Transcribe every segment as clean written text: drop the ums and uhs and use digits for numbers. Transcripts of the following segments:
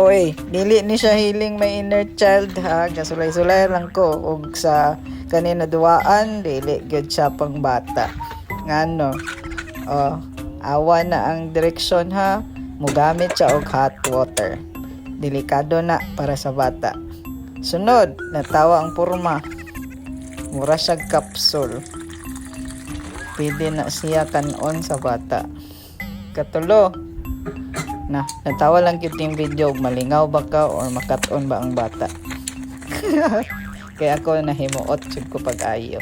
Oy, dili ni siya healing my inner child ha. Kasulay-sulay lang ko ug sa kanina duwaan dili gyud siya pang bata. Ngano? Oh, awa na ang direksyon ha. Mugamit siya og hot water. Delikado na para sa bata. Sunod, natawa ang porma. Mura siya capsule. Pwede na siya kanon sa bata. Katulo, natawa lang cute yung video. Malingaw ba ka or makaton ba ang bata? Kaya ako nahimuot jud ko pag-ayo.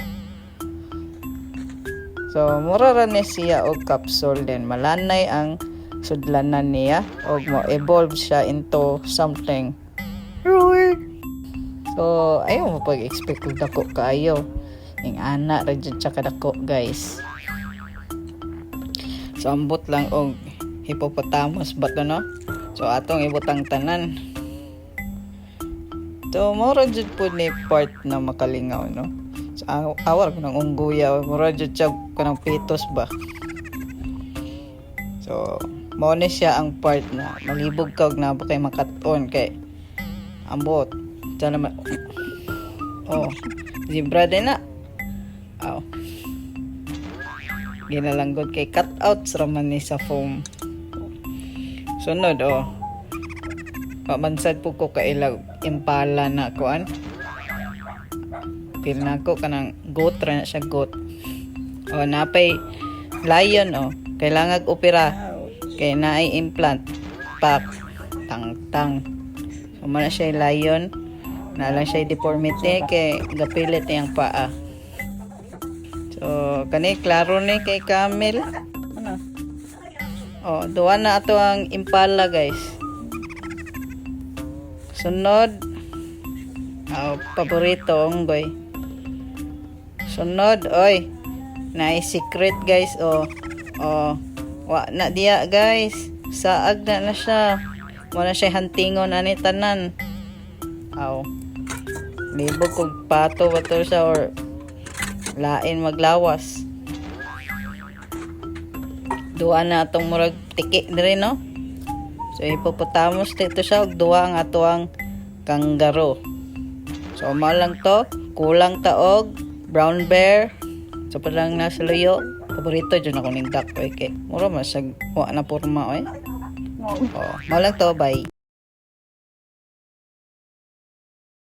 So, mura ra ni siya og capsule din. Malanay ang sudlanan niya og mo-evolve siya into something. So, ayaw mo pag-expect kung dako kaayo. Yung ana ra dyan siya kadako, guys. So, ambot lang og hippopotamus ba to, no? So, atong ibutang tanan. So, mura dyan po ni part na makalingaw, no? So, awar ko ng ungguya. Mura dyan siya ko ng pitos ba? So, mauna siya ang part na malibog ka og na ba kay makaton kay ambot. Diyan naman. Oh, zebra din na. Oh. Ginalanggod kay cutouts raman ni sa foam. Sunod, oh. Pamansad po ko kailag impala na kuan. Feel na ko kanang goat ra na siya goat. Oh, napay lion, oh. Kailangan opera. Kay naay implant. Pak. Tang-tang. So, mana siya lion. Nalang siya deformity kay gapilit niyang paa. So, kani klaro ni kay Camel. Ano? Oh, duwa na ato ang impala, guys. Sunod. Oh, paborito onggoy. Sunod, oy. Naay secret, guys. Oh. Oh. Wa na diya, guys. Saag na siya. Wala siya hantingon ani tanan. Aw. Libog kog pato ba to siya or lain maglawas. Duwa na atong murag tiki diri, no? So hippopotamus dito siya og duwa ang ato ang kangaroo. So mao lang to, kulang ta og brown bear. So parang nasa luyo. Paborito dyan ako ng duck, okay? Mura masag, wa na porma, oy. Oh, mao lang to, bye.